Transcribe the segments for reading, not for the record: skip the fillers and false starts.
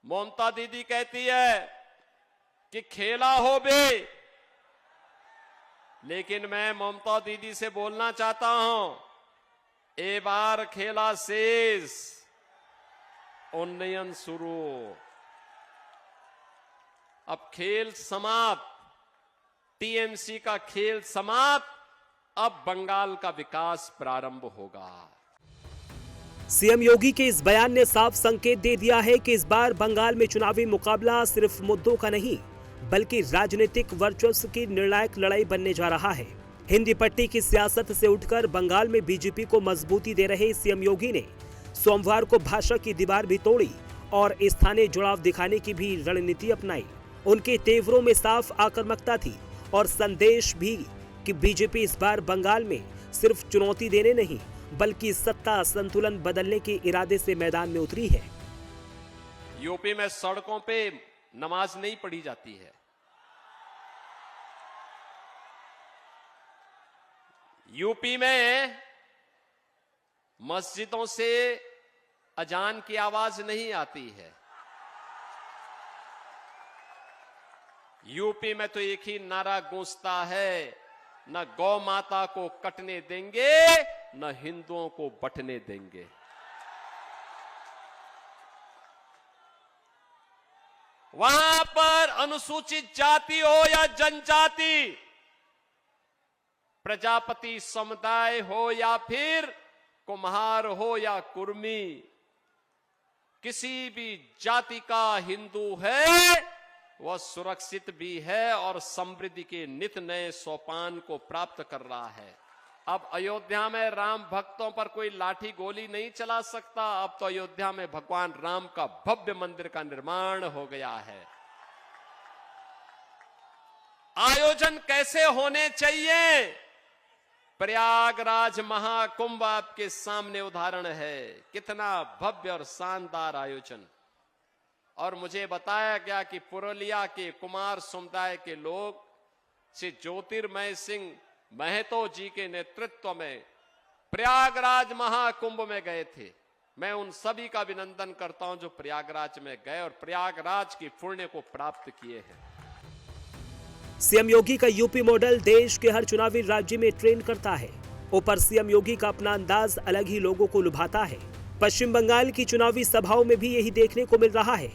ममता दीदी कहती है कि खेला हो बे, लेकिन मैं ममता दीदी से बोलना चाहता हूं, ए बार खेला शेष, उन्नयन शुरू। अब खेल समाप्त, टीएमसी का खेल समाप्त, अब बंगाल का विकास प्रारंभ होगा। सीएम योगी के इस बयान ने साफ संकेत दे दिया है कि इस बार बंगाल में चुनावी मुकाबला सिर्फ मुद्दों का नहीं, बल्कि राजनीतिक वर्चस्व की निर्णायक लड़ाई बनने जा रहा है। हिंदी पट्टी की सियासत से उठकर बंगाल में बीजेपी को मजबूती दे रहे सीएम योगी ने सोमवार को भाषा की दीवार भी तोड़ी और स्थानीय जुड़ाव दिखाने की भी रणनीति अपनाई। उनके तेवरों में साफ आक्रामकता थी और संदेश भी कि बीजेपी इस बार बंगाल में सिर्फ चुनौती देने नहीं, बल्कि सत्ता संतुलन बदलने के इरादे से मैदान में उतरी है। यूपी में सड़कों पे नमाज नहीं पढ़ी जाती है। यूपी में मस्जिदों से अजान की आवाज नहीं आती है। यूपी में तो एक ही नारा गूंजता है, न गौ माता को कटने देंगे, न हिंदुओं को बंटने देंगे। वहां पर अनुसूचित जाति हो या जनजाति, प्रजापति समुदाय हो या फिर कुम्हार हो या कुर्मी, किसी भी जाति का हिंदू है वह सुरक्षित भी है और समृद्धि के नित नए सोपान को प्राप्त कर रहा है। अब अयोध्या में राम भक्तों पर कोई लाठी गोली नहीं चला सकता। अब तो अयोध्या में भगवान राम का भव्य मंदिर का निर्माण हो गया है। आयोजन कैसे होने चाहिए? प्रयागराज महाकुंभ आपके सामने उदाहरण है, कितना भव्य और शानदार आयोजन। और मुझे बताया गया कि पुरुलिया के कुमार समुदाय के लोग श्री ज्योतिर्मय सिंह महतो जी के नेतृत्व में प्रयागराज महाकुंभ में गए थे। मैं उन सभी का अभिनंदन करता हूं जो प्रयागराज में गए और प्रयागराज की पुण्य को प्राप्त किए हैं। सीएम योगी का यूपी मॉडल देश के हर चुनावी राज्य में ट्रेंड करता है। ऊपर सीएम योगी का अपना अंदाज अलग ही लोगों को लुभाता है। पश्चिम बंगाल की चुनावी सभाओं में भी यही देखने को मिल रहा है।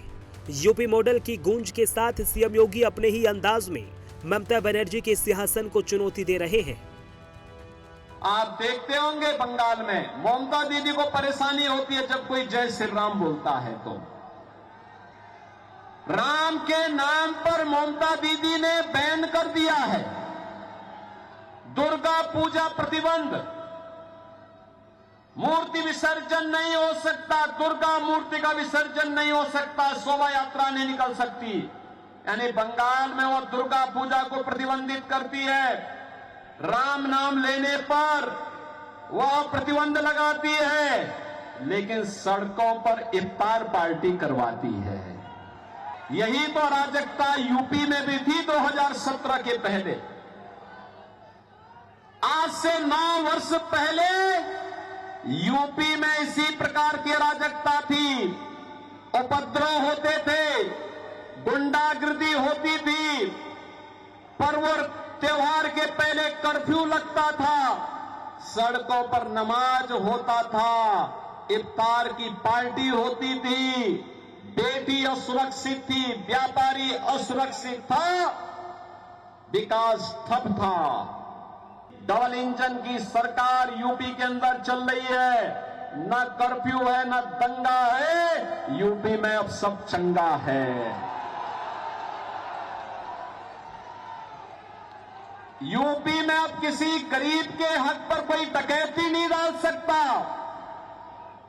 यूपी मॉडल की गूंज के साथ सीएम योगी अपने ही अंदाज में ममता बनर्जी के सिंहासन को चुनौती दे रहे हैं। आप देखते होंगे बंगाल में ममता दीदी को परेशानी होती है जब कोई जय श्री राम बोलता है तो राम के नाम पर ममता दीदी ने बैन कर दिया है। दुर्गा पूजा प्रतिबंध, मूर्ति विसर्जन नहीं हो सकता, दुर्गा मूर्ति का विसर्जन नहीं हो सकता, शोभा यात्रा नहीं निकल सकती। यानी बंगाल में वो दुर्गा पूजा को प्रतिबंधित करती है। राम नाम लेने पर वह प्रतिबंध लगाती है, लेकिन सड़कों पर इफ्तार पार्टी करवाती है। यही तो अराजकता यूपी में भी थी 2017 के पहले। आज से 9 वर्ष पहले यूपी में इसी प्रकार की अराजकता थी। उपद्रव होते थे, गुंडागिर्दी होती थी, पर्व त्योहार के पहले कर्फ्यू लगता था, सड़कों पर नमाज होता था, इफ्तार की पार्टी होती थी, बेटी असुरक्षित थी, व्यापारी असुरक्षित था, विकास ठप था। डबल इंजन की सरकार यूपी के अंदर चल रही है। न कर्फ्यू है, न दंगा है, यूपी में अब सब चंगा है। यूपी में अब किसी गरीब के हक पर कोई डकैती नहीं डाल सकता।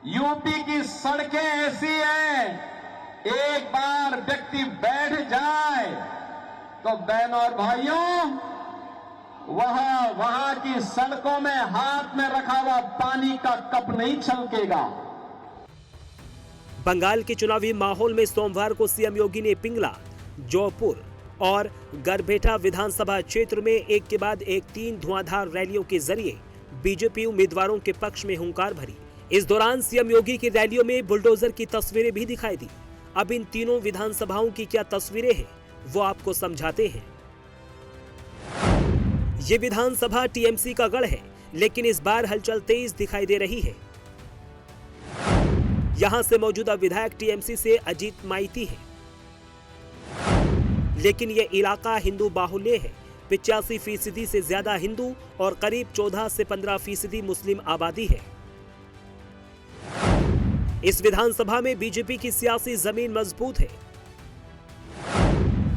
यूपी की सड़कें ऐसी हैं, एक बार व्यक्ति बैठ जाए तो बहनों और भाइयों, वहां की सड़कों में हाथ में रखा हुआ पानी का कप नहीं छलकेगा। बंगाल के चुनावी माहौल में सोमवार को सीएम योगी ने पिंगला, जौपुर और गरबेटा विधानसभा क्षेत्र में एक के बाद एक 3 धुआंधार रैलियों के जरिए बीजेपी उम्मीदवारों के पक्ष में हुंकार भरी। इस दौरान सीएम योगी की रैलियों में बुलडोजर की तस्वीरें भी दिखाई दी। अब इन तीनों विधानसभाओं की क्या तस्वीरें हैं वो आपको समझाते हैं। ये विधानसभा टीएमसी का गढ़ है, लेकिन इस बार हलचल तेज दिखाई दे रही है। यहां से मौजूदा विधायक टीएमसी से अजीत माइती है, लेकिन यह इलाका हिंदू बाहुल्य है। 85% से ज्यादा हिंदू और करीब 14 से 15% मुस्लिम आबादी है। इस विधानसभा में बीजेपी की सियासी जमीन मजबूत है।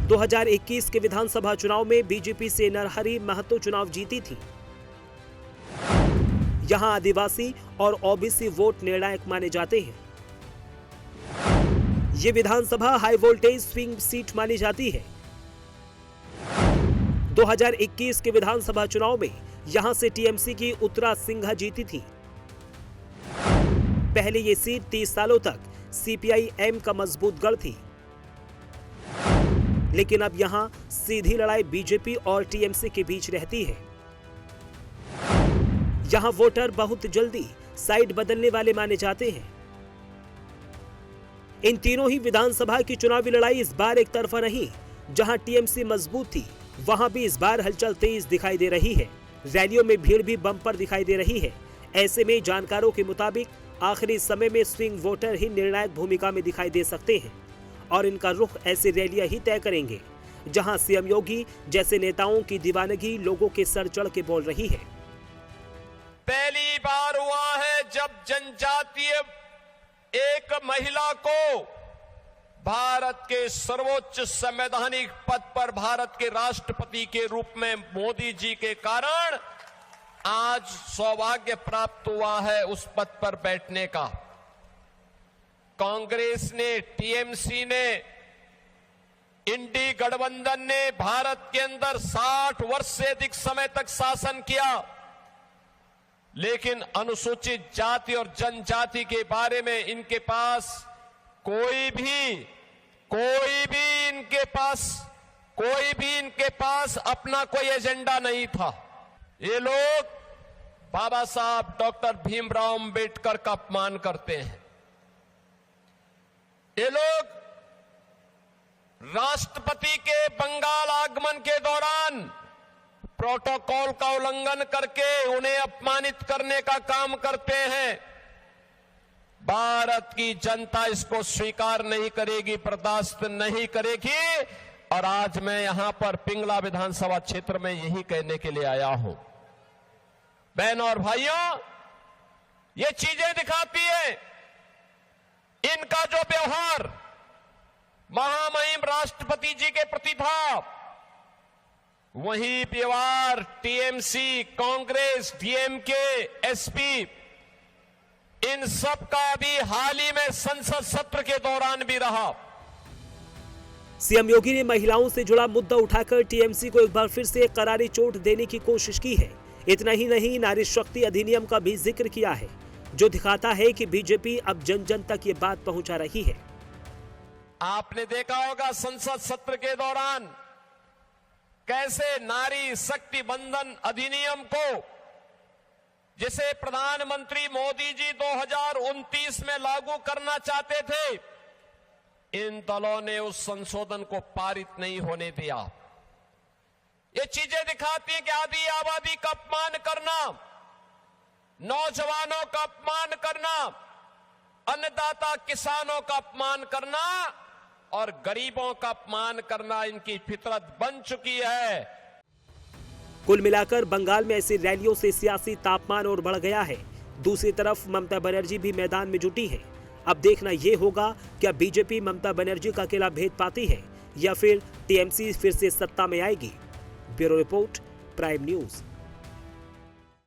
2021 के विधानसभा चुनाव में बीजेपी से नरहरि महतो चुनाव जीती थी। यहां आदिवासी और ओबीसी वोट निर्णायक माने जाते हैं। ये विधानसभा हाई वोल्टेज स्विंग सीट मानी जाती है। 2021 के विधानसभा चुनाव में यहां से टीएमसी की उत्तरा सिंघा जीती थी। पहले ये सीट 30 सालों तक सीपीआई-एम का मजबूत गढ़ थी, लेकिन अब यहां सीधी लड़ाई बीजेपी और टीएमसी के बीच रहती है। यहां वोटर बहुत जल्दी साइड बदलने वाले माने जाते हैं। इन तीनों ही विधानसभा की चुनावी लड़ाई इस बार एक तरफा नहीं। जहां टीएमसी मजबूत थी, वहां भी इस बार हलचल तेज दिखाई दे रही है। रैलियों में भीड़ भी बम्पर दिखाई दे रही है। ऐसे में जानकारों के मुताबिक आखिरी समय में स्विंग वोटर ही निर्णायक भूमिका में दिखाई दे सकते हैं और इनका रुख ऐसी रैलियां ही तय करेंगे जहां सीएम योगी जैसे नेताओं की दीवानगी लोगों के सर चढ़ के बोल रही है। पहली बार हुआ है जब जनजातीय एक महिला को भारत के सर्वोच्च संवैधानिक पद पर भारत के राष्ट्रपति के रूप में मोदी जी के कारण आज सौभाग्य प्राप्त हुआ है उस पद पर बैठने का। कांग्रेस ने, टीएमसी ने, इंडी गठबंधन ने भारत के अंदर 60 वर्ष से अधिक समय तक शासन किया, लेकिन अनुसूचित जाति और जनजाति के बारे में इनके पास कोई भी इनके पास अपना कोई एजेंडा नहीं था। ये लोग बाबा साहब डॉक्टर भीमराव अंबेडकर का अपमान करते हैं। ये लोग राष्ट्रपति के बंगाल आगमन के दौरान प्रोटोकॉल का उल्लंघन करके उन्हें अपमानित करने का काम करते हैं। भारत की जनता इसको स्वीकार नहीं करेगी, बर्दाश्त नहीं करेगी। और आज मैं यहां पर पिंगला विधानसभा क्षेत्र में यही कहने के लिए आया हूं। बहनों और भाइयों, ये चीजें दिखाती है इनका जो व्यवहार महामहिम राष्ट्रपति जी के प्रति था, वही व्यवहार टीएमसी, कांग्रेस, डीएमके, एसपी, इन सब का भी हाल ही में संसद सत्र के दौरान भी रहा। सीएम योगी ने महिलाओं से जुड़ा मुद्दा उठाकर टीएमसी को एक बार फिर से करारी चोट देने की कोशिश की है। इतना ही नहीं, नारी शक्ति अधिनियम का भी जिक्र किया है, जो दिखाता है कि बीजेपी अब जन जन तक ये बात पहुंचा रही है। आपने देखा होगा संसद सत्र के दौरान कैसे नारी शक्ति बंधन अधिनियम को, जिसे प्रधानमंत्री मोदी जी 2029 में लागू करना चाहते थे, इन दलों ने उस संशोधन को पारित नहीं होने दिया। ये चीजें दिखाती हैं कि आधी आबादी का अपमान करना, नौजवानों का अपमान करना, अन्नदाता किसानों का अपमान करना और गरीबों का अपमान करना इनकी फितरत बन चुकी है। कुल मिलाकर बंगाल में ऐसी रैलियों से सियासी तापमान और बढ़ गया है। दूसरी तरफ ममता बनर्जी भी मैदान में जुटी है। अब देखना यह होगा क्या बीजेपी ममता बनर्जी का अकेला भेद पाती है या फिर टीएमसी फिर से सत्ता में आएगी। Bureau report, prime news.